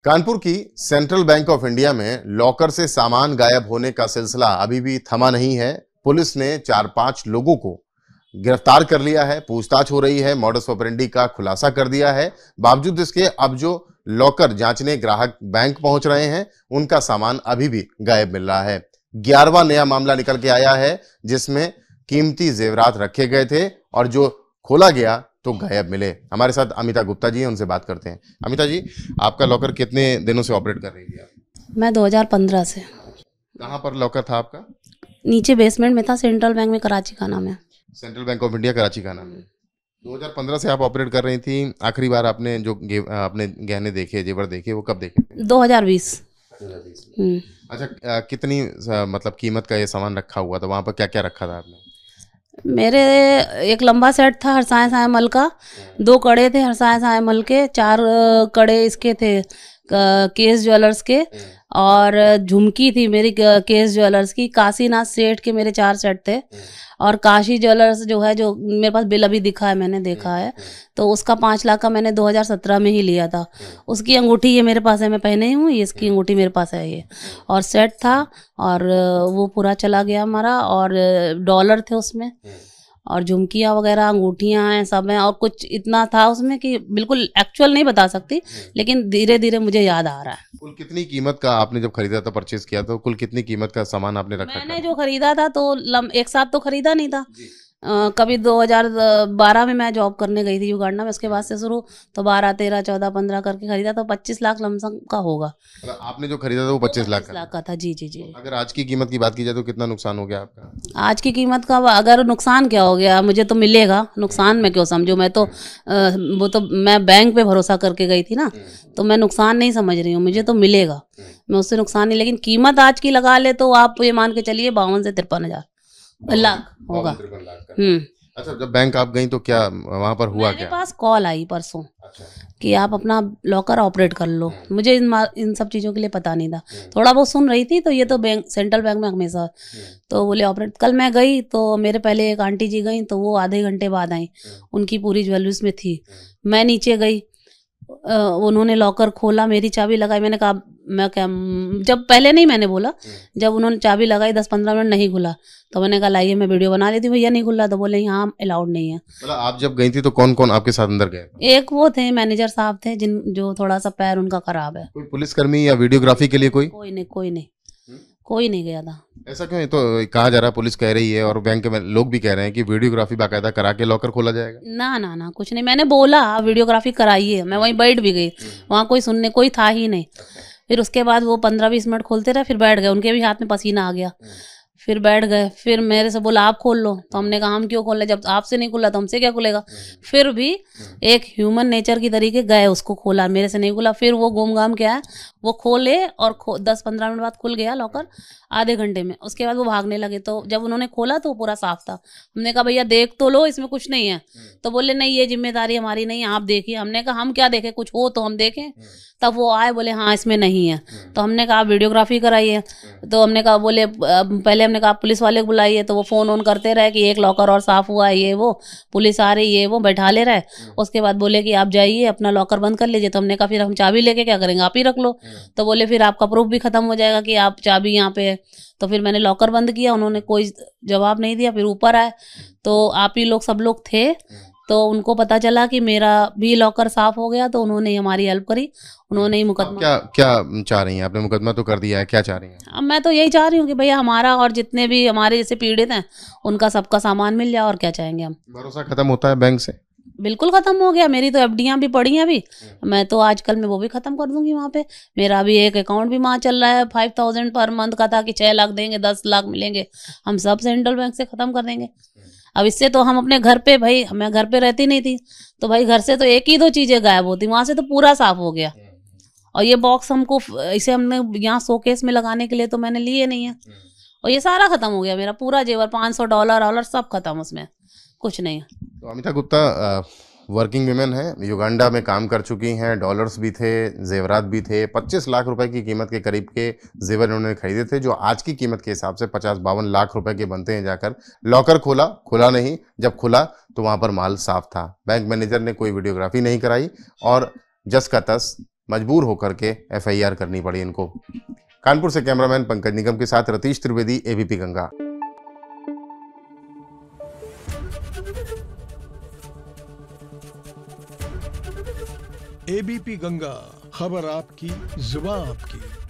कानपुर की central bank of India में locker से सामान गायब होने का सिलसिला अभी भी थमा नहीं है। पुलिस ने 4-5 लोगों को गिरफ्तार कर लिया है, पूछताछ हो रही है, मॉडस ऑपरेंडी का खुलासा कर दिया है। बावजूद इसके अब जो लॉकर जांचने ग्राहक बैंक पहुंच रहे हैं, उनका सामान अभी भी गायब मिल रहा है। 11वां नया मामला निकल के आया है, जिसमें कीमती जेवरात रखे गए थे और जो खोला गया तो गायब मिले। हमारे साथ अमिता गुप्ता जी हैं, उनसे बात करते हैं। अमिता जी, आपका लॉकर कितने दिनों से ऑपरेट कर रही थी आप? मैं 2015 से। कहाँ पर लॉकर था आपका? नीचे बेसमेंट में था, सेंट्रल बैंक में, कराची का नाम है। Central bank of India, Karachi का नाम है। 2015 से आप ऑपरेट कर रही थी। आखिरी बार आपने जो आपने गहने देखे, जेवर देखे, वो कब देखे थे? 2020। अच्छा, कितनी मतलब कीमत का ये सामान रखा हुआ था? वहाँ पर क्या क्या रखा था आपने? मेरे एक लंबा सेट था हरसाए साए मल का, 2 कड़े थे हरसाए साए मल के, 4 कड़े इसके थे केस ज्वेलर्स के, और झुमकी थी मेरी केस ज्वेलर्स की। काशीनाथ सेठ के मेरे 4 सेट थे, और काशी ज्वेलर्स जो है, जो मेरे पास बिल अभी दिखा है, मैंने देखा है, तो उसका 5 लाख का मैंने 2017 में ही लिया था। उसकी अंगूठी ये मेरे पास है, मैं पहने ही हूँ, इसकी अंगूठी मेरे पास है ये, और सेट था, और वो पूरा चला गया हमारा, और डॉलर थे उसमें, और झुमकियाँ वगैरह, अंगूठियाँ हैं, सब हैं, और कुछ इतना था उसमें कि बिल्कुल एक्चुअल नहीं बता सकती, लेकिन धीरे धीरे मुझे याद आ रहा है। कुल कितनी कीमत का आपने जब खरीदा था, परचेज किया था, कुल कितनी कीमत का सामान आपने रखा? मैंने जो खरीदा था तो एक साथ तो खरीदा नहीं था। कभी 2012 में मैं जॉब करने गई थी युगांडा में, उसके बाद से शुरू तो 12, 13, 14, 15 करके खरीदा, तो 25 लाख लमसम का होगा। आपने जो खरीदा था वो 25 लाख का था। जी जी जी। अगर आज की कीमत की बात की जाए तो कितना नुकसान हो गया आपका? आज की कीमत का अगर नुकसान क्या हो गया, मुझे तो मिलेगा, नुकसान मैं क्यों समझूं। मैं तो वो तो मैं बैंक पे भरोसा करके गई थी ना, तो मैं नुकसान नहीं समझ रही हूँ, मुझे तो मिलेगा, मैं उससे नुकसान नहीं। लेकिन कीमत आज की लगा ले तो आप ये मान के चलिए 52 से 53 हजार लाख होगा। अच्छा, जब बैंक आप गई तो क्या वहाँ पर हुआ? मेरे पास कॉल आई परसों कि आप अपना लॉकर ऑपरेट कर लो। मुझे इन सब चीज़ों के लिए पता नहीं था, थोड़ा बहुत सुन रही थी, तो ये तो बैंक, सेंट्रल बैंक में हमेशा तो बोले ऑपरेट। कल मैं गई तो मेरे पहले एक आंटी जी गई, तो वो आधे घंटे बाद आई, उनकी पूरी ज्वेलरीज में थी। मैं नीचे गई, उन्होंने लॉकर खोला, मेरी चाबी लगाई, मैंने कहा मैं क्या, जब पहले नहीं मैंने बोला, जब उन्होंने चाबी लगाई 10-15 मिनट नहीं खुला, तो मैंने कहा लाइए मैं वीडियो बना लेती हूँ, भैया नहीं खुला, तो बोले यहाँ अलाउड नहीं है। मतलब आप जब गई थी तो कौन कौन आपके साथ अंदर गए? एक वो थे मैनेजर साहब थे, जो थोड़ा सा पैर उनका खराब है। कोई पुलिसकर्मी या वीडियोग्राफी के लिए कोई नहीं गया था। ऐसा क्यों? तो कहा जा रहा है, पुलिस कह रही है और बैंक में लोग भी कह रहे हैं कि वीडियोग्राफी बाकायदा करा के लॉकर खोला जाएगा। ना ना ना, कुछ नहीं, मैंने बोला वीडियोग्राफी कराइए, मैं वहीं बैठ भी गई, वहाँ कोई सुनने कोई था ही नहीं। फिर उसके बाद वो 15-20 मिनट खोलते रहे, फिर बैठ गए, उनके भी हाथ में पसीना आ गया, फिर बैठ गए। फिर मेरे से बोला आप खोल लो, तो हमने कहा हम क्यों खोल ले, जब आपसे नहीं खुला तो हमसे क्या खुलेगा। फिर भी एक ह्यूमन नेचर की तरीके गए, उसको खोला, मेरे से नहीं खुला। फिर वो घूम घाम के आया, वो खोले, और 10-15 मिनट बाद खुल गया लॉकर, आधे घंटे में। उसके बाद वो भागने लगे, तो जब उन्होंने खोला तो वो पूरा साफ था। हमने कहा भैया देख तो लो, इसमें कुछ नहीं है, तो बोले नहीं ये जिम्मेदारी हमारी नहीं है, आप देखिए। हमने कहा हम क्या देखें, कुछ हो तो हम देखें। तब वो आए, बोले हाँ इसमें नहीं है, तो हमने कहा वीडियोग्राफी कराइए। तो हमने कहा, बोले पहले हमने कहा पुलिस वाले को बुलाइए, तो वो फोन ऑन करते रहे कि एक लॉकर और साफ हुआ है, ये वो पुलिस आ रही है, वो बैठा ले रहे। उसके बाद बोले कि आप जाइए अपना लॉकर बंद कर लीजिए। तो हमने कहा फिर हम चाबी लेके क्या करेंगे, आप ही रख लो। तो बोले फिर आपका प्रूफ भी खत्म हो जाएगा कि आप चाबी यहाँ पे है। तो फिर मैंने लॉकर बंद किया, उन्होंने कोई जवाब नहीं दिया। फिर ऊपर आए तो आप ही लोग सब लोग थे, तो उनको पता चला कि मेरा भी लॉकर साफ हो गया, तो उन्होंने हमारी हेल्प करी, उन्होंने ही मुकदमा। क्या चाह रही हैं? आपने मुकदमा तो कर दिया है, क्या चाह रही हैं? अब मैं तो यही चाह रही हूँ कि भैया हमारा और जितने भी हमारे जैसे पीड़ित हैं उनका सबका सामान मिल जाए, और क्या चाहेंगे हम। भरोसा खत्म होता है बैंक से? बिल्कुल खत्म हो गया, मेरी तो एफडियां भी पड़ी हैं अभी, मैं तो आजकल में वो भी खत्म कर दूंगी वहाँ पे। मेरा अभी एक अकाउंट भी वहाँ चल रहा है, 5000 पर मंथ का था कि 6 लाख देंगे, 10 लाख मिलेंगे, हम सब सेंट्रल बैंक से खत्म कर देंगे। अब इससे तो हम अपने घर पे, भाई मैं घर पे रहती नहीं थी, तो भाई घर से तो एक ही 2 चीजें गायब होती, वहां से तो पूरा साफ हो गया। और ये बॉक्स हमको, इसे हमने यहाँ शोकेस में लगाने के लिए तो मैंने लिए नहीं है, और ये सारा खत्म हो गया, मेरा पूरा जेवर $500 सब खत्म, उसमें कुछ नहीं है। तो अमिता गुप्ता वर्किंग वुमेन है, युगांडा में काम कर चुकी हैं, डॉलर्स भी थे, जेवरात भी थे, 25 लाख रुपए की कीमत के करीब के जेवर उन्होंने खरीदे थे, जो आज की कीमत के हिसाब से 50-52 लाख रुपए के बनते हैं। जाकर लॉकर खुला नहीं, जब खुला तो वहां पर माल साफ था। बैंक मैनेजर ने कोई वीडियोग्राफी नहीं कराई और जस का तस मजबूर होकर के FIR करनी पड़ी इनको। कानपुर से कैमरामैन पंकज निगम के साथ रतीश त्रिवेदी, ABP गंगा। ABP गंगा, खबर आपकी, जुबान आपकी।